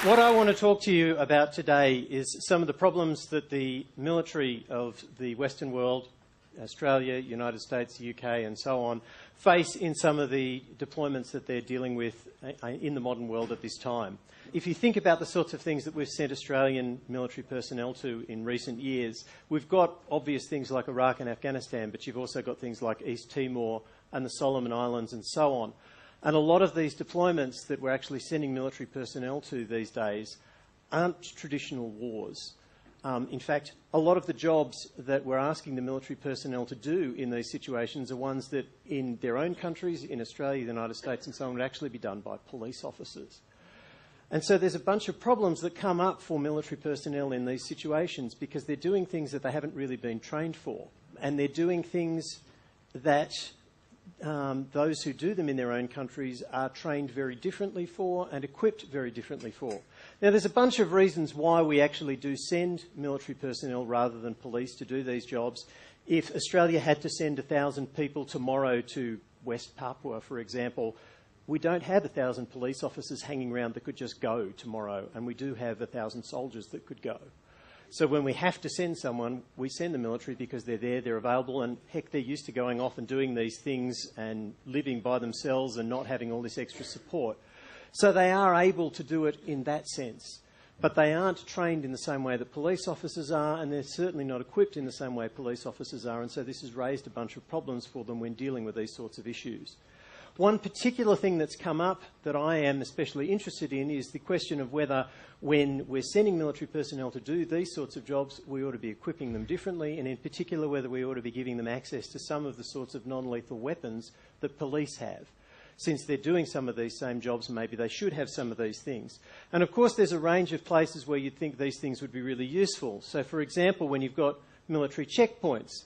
What I want to talk to you about today is some of the problems that the military of the Western world, Australia, United States, UK and so on, face in some of the deployments that they're dealing with in the modern world at this time. If you think about the sorts of things that we've sent Australian military personnel to in recent years, we've got obvious things like Iraq and Afghanistan, but you've also got things like East Timor and the Solomon Islands and so on. And a lot of these deployments that we're actually sending military personnel to these days aren't traditional wars. In fact, a lot of the jobs that we're asking the military personnel to do in these situations are ones that in their own countries, in Australia, the United States and so on, would actually be done by police officers. And so there's a bunch of problems that come up for military personnel in these situations because they're doing things that they haven't really been trained for. And they're doing things that those who do them in their own countries are trained very differently for and equipped very differently for. Now, there's a bunch of reasons why we actually do send military personnel rather than police to do these jobs. If Australia had to send 1,000 people tomorrow to West Papua, for example, we don't have 1,000 police officers hanging around that could just go tomorrow, and we do have 1,000 soldiers that could go. So when we have to send someone, we send the military because they're there, they're available, and heck, they're used to going off and doing these things and living by themselves and not having all this extra support. So they are able to do it in that sense. But they aren't trained in the same way that police officers are, and they're certainly not equipped in the same way police officers are, and so this has raised a bunch of problems for them when dealing with these sorts of issues. One particular thing that's come up that I am especially interested in is the question of whether, when we're sending military personnel to do these sorts of jobs, we ought to be equipping them differently, and in particular whether we ought to be giving them access to some of the sorts of non-lethal weapons that police have. Since they're doing some of these same jobs, maybe they should have some of these things. And of course there's a range of places where you'd think these things would be really useful. So for example, when you've got military checkpoints,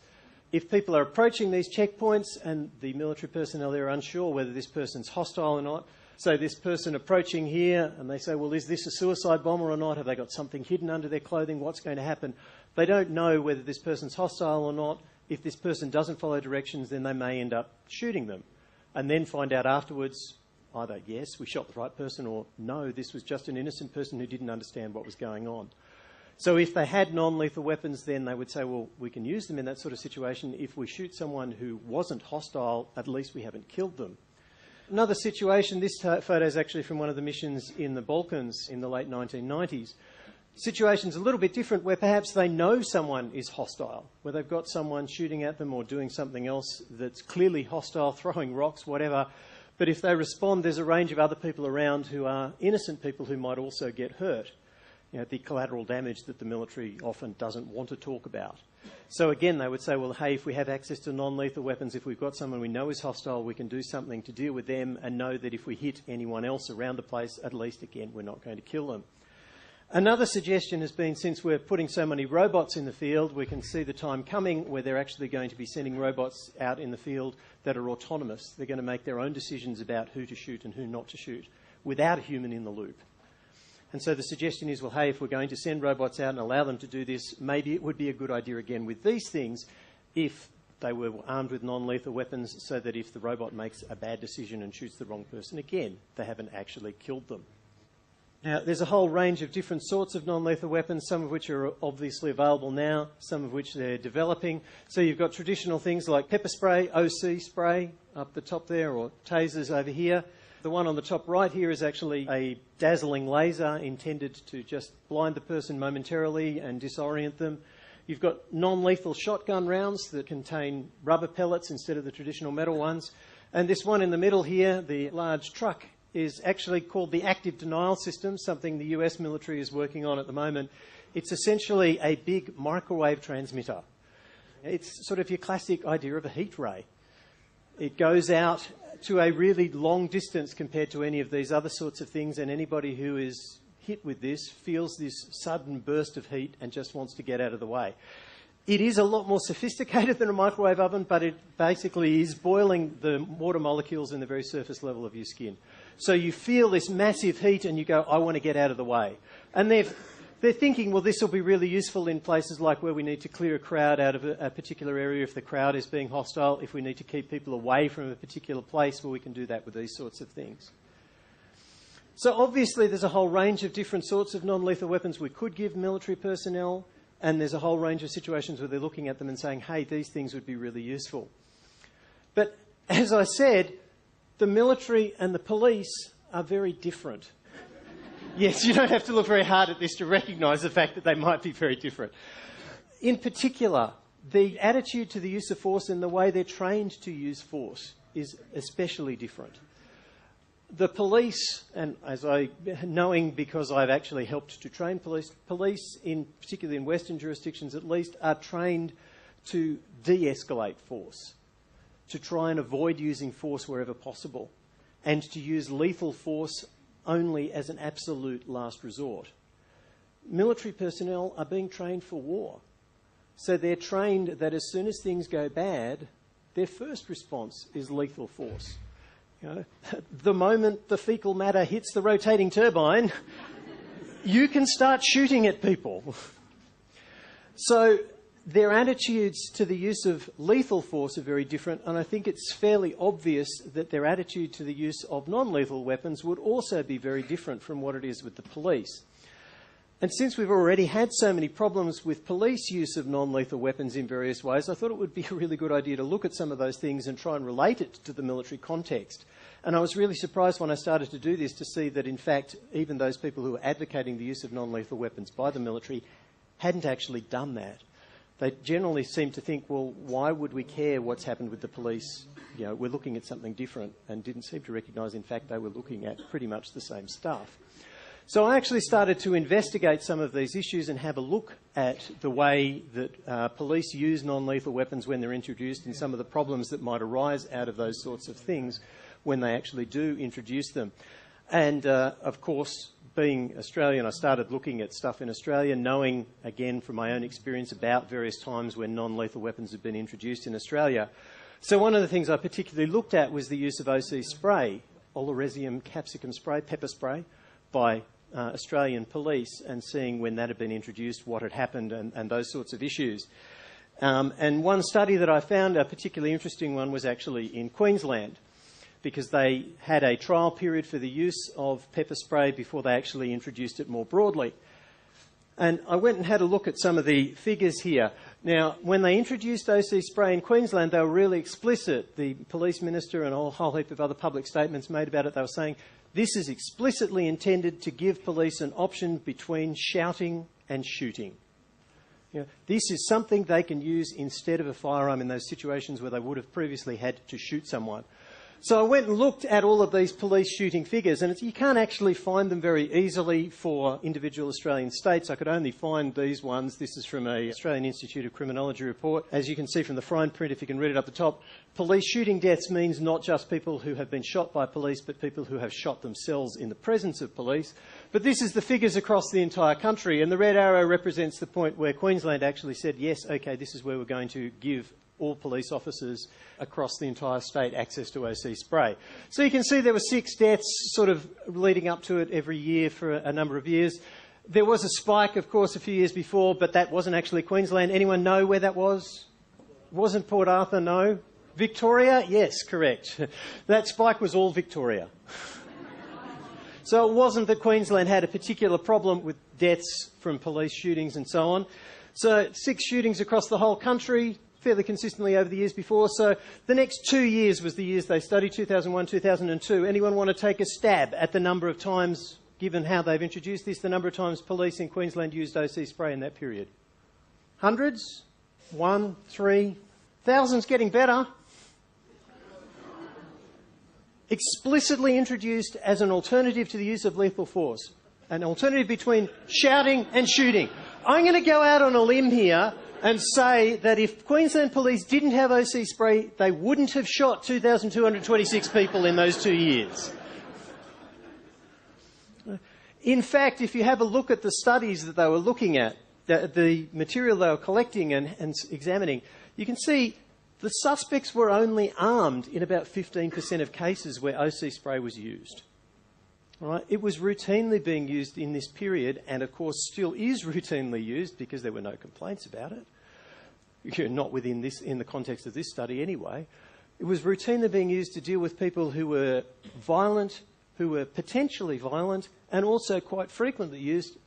if people are approaching these checkpoints and the military personnel there are unsure whether this person's hostile or not, so this person approaching here and they say, well, is this a suicide bomber or not? Have they got something hidden under their clothing? What's going to happen? They don't know whether this person's hostile or not. If this person doesn't follow directions, then they may end up shooting them and then find out afterwards either, yes, we shot the right person, or no, this was just an innocent person who didn't understand what was going on. So if they had non-lethal weapons, then they would say, well, we can use them in that sort of situation. If we shoot someone who wasn't hostile, at least we haven't killed them. Another situation, this photo is actually from one of the missions in the Balkans in the late 1990s. Situation's a little bit different where perhaps they know someone is hostile, where they've got someone shooting at them or doing something else that's clearly hostile, throwing rocks, whatever. But if they respond, there's a range of other people around who are innocent people who might also get hurt. You know, the collateral damage that the military often doesn't want to talk about. So again, they would say, well, hey, if we have access to non-lethal weapons, if we've got someone we know is hostile, we can do something to deal with them and know that if we hit anyone else around the place, at least, again, we're not going to kill them. Another suggestion has been, since we're putting so many robots in the field, we can see the time coming where they're actually going to be sending robots out in the field that are autonomous. They're going to make their own decisions about who to shoot and who not to shoot without a human in the loop. And so the suggestion is, well, hey, if we're going to send robots out and allow them to do this, maybe it would be a good idea again with these things if they were armed with non-lethal weapons, so that if the robot makes a bad decision and shoots the wrong person again, they haven't actually killed them. Now, there's a whole range of different sorts of non-lethal weapons, some of which are obviously available now, some of which they're developing. So you've got traditional things like pepper spray, OC spray up the top there, or tasers over here. The one on the top right here is actually a dazzling laser intended to just blind the person momentarily and disorient them. You've got non-lethal shotgun rounds that contain rubber pellets instead of the traditional metal ones. And this one in the middle here, the large truck, is actually called the active denial system, something the US military is working on at the moment. It's essentially a big microwave transmitter. It's sort of your classic idea of a heat ray. It goes out to a really long distance compared to any of these other sorts of things, and anybody who is hit with this feels this sudden burst of heat and just wants to get out of the way. It is a lot more sophisticated than a microwave oven, but it basically is boiling the water molecules in the very surface level of your skin. So you feel this massive heat and you go, I want to get out of the way. And they're thinking, well, this will be really useful in places like where we need to clear a crowd out of a particular area if the crowd is being hostile, if we need to keep people away from a particular place, well, we can do that with these sorts of things. So obviously there's a whole range of different sorts of non-lethal weapons we could give military personnel, and there's a whole range of situations where they're looking at them and saying, hey, these things would be really useful. But as I said, the military and the police are very different. Yes, you don't have to look very hard at this to recognise the fact that they might be very different. In particular, the attitude to the use of force and the way they're trained to use force is especially different. The police, and knowing because I've actually helped to train police, particularly in Western jurisdictions at least, are trained to de-escalate force, to try and avoid using force wherever possible, and to use lethal force only as an absolute last resort. Military personnel are being trained for war. So they're trained that as soon as things go bad, their first response is lethal force. You know, the moment the fecal matter hits the rotating turbine, you can start shooting at people. So their attitudes to the use of lethal force are very different, and I think it's fairly obvious that their attitude to the use of non-lethal weapons would also be very different from what it is with the police. And since we've already had so many problems with police use of non-lethal weapons in various ways, I thought it would be a really good idea to look at some of those things and try and relate it to the military context. And I was really surprised when I started to do this to see that, in fact, even those people who were advocating the use of non-lethal weapons by the military hadn't actually done that. They generally seem to think, well, why would we care what's happened with the police? You know, we're looking at something different, and didn't seem to recognise, in fact, they were looking at pretty much the same stuff. So I actually started to investigate some of these issues and have a look at the way that police use non-lethal weapons when they're introduced and some of the problems that might arise out of those sorts of things when they actually do introduce them. And, of course, being Australian, I started looking at stuff in Australia, knowing, again, from my own experience about various times when non-lethal weapons have been introduced in Australia. So one of the things I particularly looked at was the use of OC spray, Oleresium capsicum spray, pepper spray, by Australian police, and seeing when that had been introduced, what had happened, and those sorts of issues. And one study that I found, a particularly interesting one, was actually in Queensland, because they had a trial period for the use of pepper spray before they actually introduced it more broadly. And I went and had a look at some of the figures here. Now, when they introduced OC spray in Queensland, they were really explicit. The police minister and a whole heap of other public statements made about it. They were saying, this is explicitly intended to give police an option between shouting and shooting. You know, this is something they can use instead of a firearm in those situations where they would have previously had to shoot someone. So I went and looked at all of these police shooting figures, and you can't actually find them very easily for individual Australian states. I could only find these ones. This is from an Australian Institute of Criminology report. As you can see from the fine print, if you can read it up the top, police shooting deaths means not just people who have been shot by police, but people who have shot themselves in the presence of police. But this is the figures across the entire country, and the red arrow represents the point where Queensland actually said, yes, OK, this is where we're going to give all police officers across the entire state access to OC spray. So you can see there were 6 deaths sort of leading up to it every year for a number of years. There was a spike, of course, a few years before, but that wasn't actually Queensland. Anyone know where that was? Wasn't Port Arthur, no. Victoria? Yes, correct. That spike was all Victoria. So it wasn't that Queensland had a particular problem with deaths from police shootings and so on. So 6 shootings across the whole country, fairly consistently over the years before. So the next 2 years was the years they studied, 2001, 2002. Anyone want to take a stab at the number of times, given how they've introduced this, the number of times police in Queensland used OC spray in that period? Hundreds? 1, 3? Thousands, getting better. Explicitly introduced as an alternative to the use of lethal force. An alternative between shouting and shooting. I'm going to go out on a limb here and say that if Queensland Police didn't have OC spray, they wouldn't have shot 2,226 people in those 2 years. In fact, if you have a look at the studies that they were looking at, the material they were collecting and examining, you can see the suspects were only armed in about 15% of cases where OC spray was used. Right? It was routinely being used in this period, and of course still is routinely used because there were no complaints about it. Not within this, in the context of this study anyway. It was routinely being used to deal with people who were violent who were potentially violent and also quite frequently used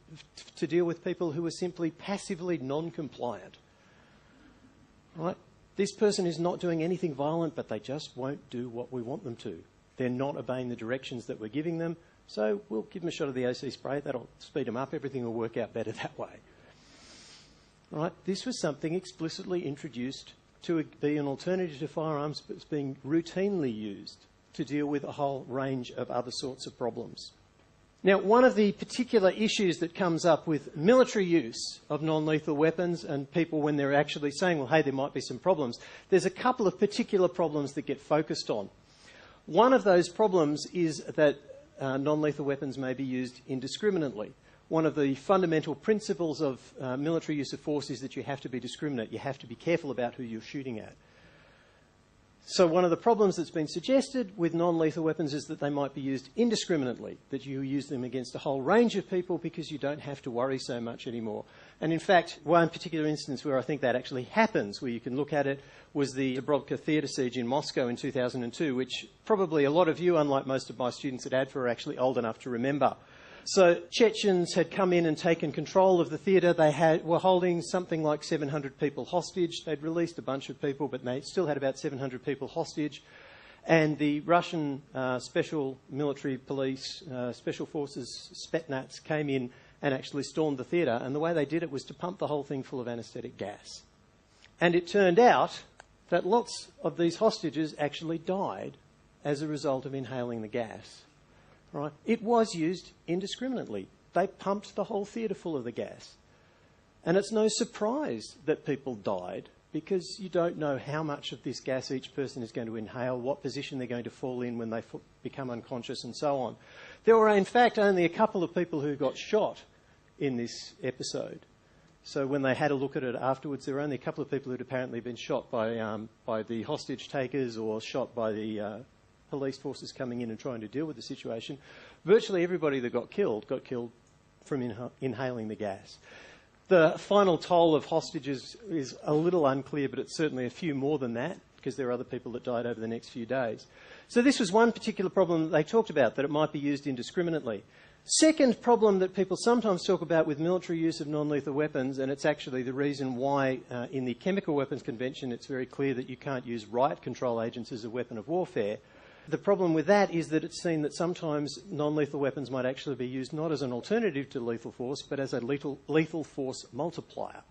to deal with people who were simply passively non-compliant. Right? This person is not doing anything violent, but they just won't do what we want them to. They're not obeying the directions that we're giving them, so we'll give them a shot of the OC spray. That'll speed them up. Everything will work out better that way. Right? This was something explicitly introduced to be an alternative to firearms, but it's being routinely used to deal with a whole range of other sorts of problems. Now, one of the particular issues that comes up with military use of non-lethal weapons and people when they're actually saying, well, hey, there might be some problems, there's a couple of particular problems that get focused on. One of those problems is that non-lethal weapons may be used indiscriminately. One of the fundamental principles of military use of force is that you have to be discriminate. You have to be careful about who you're shooting at. So one of the problems that's been suggested with non-lethal weapons is that they might be used indiscriminately, that you use them against a whole range of people because you don't have to worry so much anymore. And in fact, one particular instance where I think that actually happens, where you can look at it, was the Dubrovka theatre siege in Moscow in 2002, which probably a lot of you, unlike most of my students at ADFA, are actually old enough to remember. So Chechens had come in and taken control of the theatre. They were holding something like 700 people hostage. They'd released a bunch of people, but they still had about 700 people hostage. And the Russian special military police, special forces, Spetsnaz, came in and actually stormed the theatre. And the way they did it was to pump the whole thing full of anaesthetic gas. And it turned out that lots of these hostages actually died as a result of inhaling the gas. Right? It was used indiscriminately. They pumped the whole theatre full of the gas. And it's no surprise that people died because you don't know how much of this gas each person is going to inhale, what position they're going to fall in when they become unconscious and so on. There were, in fact, only a couple of people who got shot in this episode. So when they had a look at it afterwards, there were only a couple of people who'd apparently been shot by the hostage takers or shot by the police forces coming in and trying to deal with the situation. Virtually everybody that got killed from inhaling the gas. The final toll of hostages is a little unclear, but it's certainly a few more than that because there are other people that died over the next few days. So this was one particular problem that they talked about, that it might be used indiscriminately. Second problem that people sometimes talk about with military use of non-lethal weapons, and it's actually the reason why in the Chemical Weapons Convention it's very clear that you can't use riot control agents as a weapon of warfare. The problem with that is that it's seen that sometimes non-lethal weapons might actually be used not as an alternative to lethal force, but as a lethal force multiplier.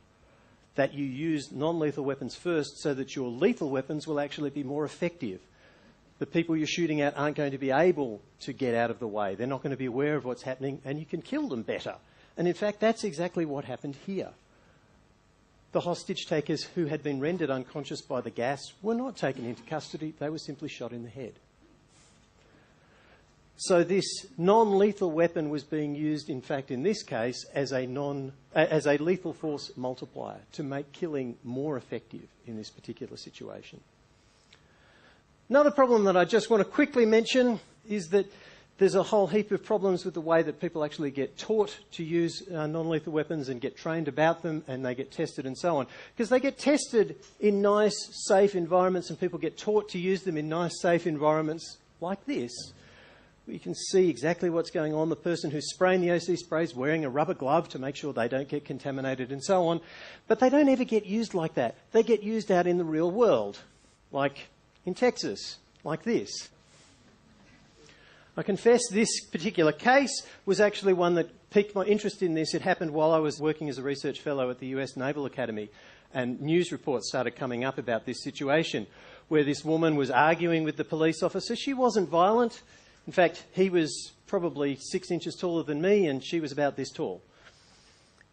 That you use non-lethal weapons first so that your lethal weapons will actually be more effective. The people you're shooting at aren't going to be able to get out of the way. They're not going to be aware of what's happening, and you can kill them better. And in fact, that's exactly what happened here. The hostage takers who had been rendered unconscious by the gas were not taken into custody. They were simply shot in the head. So this non-lethal weapon was being used, in fact, in this case, as a lethal force multiplier to make killing more effective in this particular situation. Another problem that I just want to quickly mention is that there's a whole heap of problems with the way that people actually get taught to use non-lethal weapons and get trained about them, and they get tested and so on. Because they get tested in nice, safe environments, and people get taught to use them in nice, safe environments like this. You can see exactly what's going on. The person who's spraying the OC spray is wearing a rubber glove to make sure they don't get contaminated and so on. But they don't ever get used like that. They get used out in the real world, like in Texas, like this. I confess this particular case was actually one that piqued my interest in this. It happened while I was working as a research fellow at the US Naval Academy, and news reports started coming up about this situation where this woman was arguing with the police officer. She wasn't violent. In fact, he was probably 6 inches taller than me, and she was about this tall.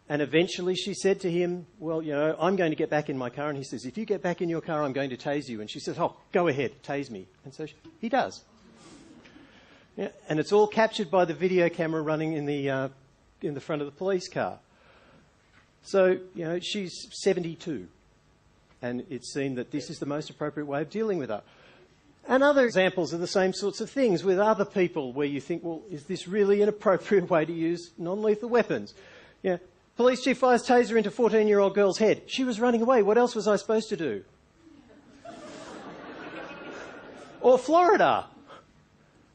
And eventually she said to him, well, you know, I'm going to get back in my car. And he says, if you get back in your car, I'm going to tase you. And she says, oh, go ahead, tase me. And so he does. Yeah, and it's all captured by the video camera running in the front of the police car. So, you know, she's 72. And it's seen that this is the most appropriate way of dealing with her. And other examples of the same sorts of things with other people where you think, well, is this really an appropriate way to use non-lethal weapons? Yeah, police chief fires taser into 14-year-old girl's head. She was running away. What else was I supposed to do? Or Florida.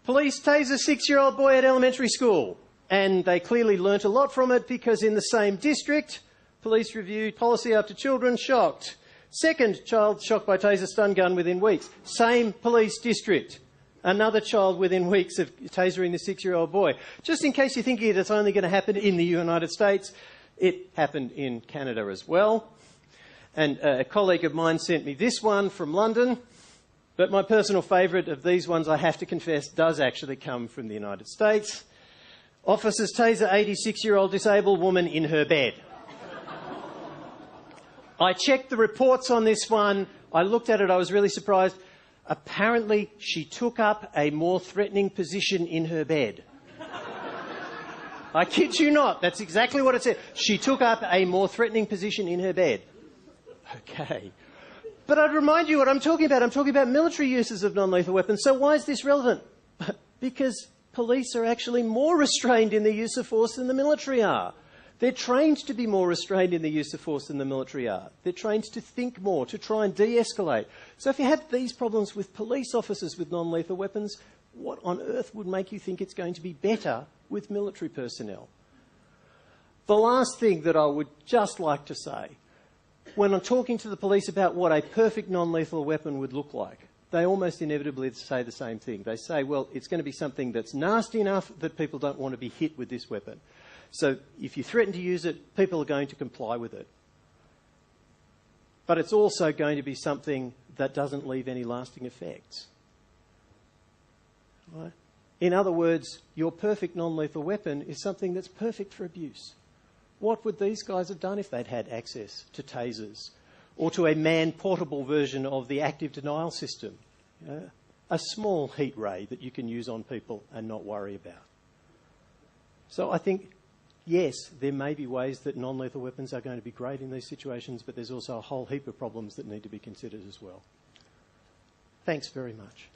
Police tase a 6-year-old boy at elementary school, and they clearly learnt a lot from it because in the same district, police reviewed policy after children shocked. Second child shocked by taser stun gun within weeks. Same police district. Another child within weeks of tasering the 6-year-old boy. Just in case you're thinking it's only going to happen in the United States, it happened in Canada as well. And a colleague of mine sent me this one from London. But my personal favourite of these ones, I have to confess, does actually come from the United States. Officers taser 86-year-old disabled woman in her bed. I checked the reports on this one. I looked at it. I was really surprised. Apparently, she took up a more threatening position in her bed. I kid you not. That's exactly what it said. She took up a more threatening position in her bed. Okay. But I'd remind you what I'm talking about. I'm talking about military uses of non-lethal weapons. So why is this relevant? Because police are actually more restrained in the use of force than the military are. They're trained to be more restrained in the use of force than the military are. They're trained to think more, to try and de-escalate. So if you have these problems with police officers with non-lethal weapons, what on earth would make you think it's going to be better with military personnel? The last thing that I would just like to say, when I'm talking to the police about what a perfect non-lethal weapon would look like, they almost inevitably say the same thing. They say, well, it's going to be something that's nasty enough that people don't want to be hit with this weapon. So if you threaten to use it, people are going to comply with it. But it's also going to be something that doesn't leave any lasting effects. Right? In other words, your perfect non-lethal weapon is something that's perfect for abuse. What would these guys have done if they'd had access to tasers or to a man-portable version of the active denial system? A small heat ray that you can use on people and not worry about. So I think, yes, there may be ways that non-lethal weapons are going to be great in these situations, but there's also a whole heap of problems that need to be considered as well. Thanks very much.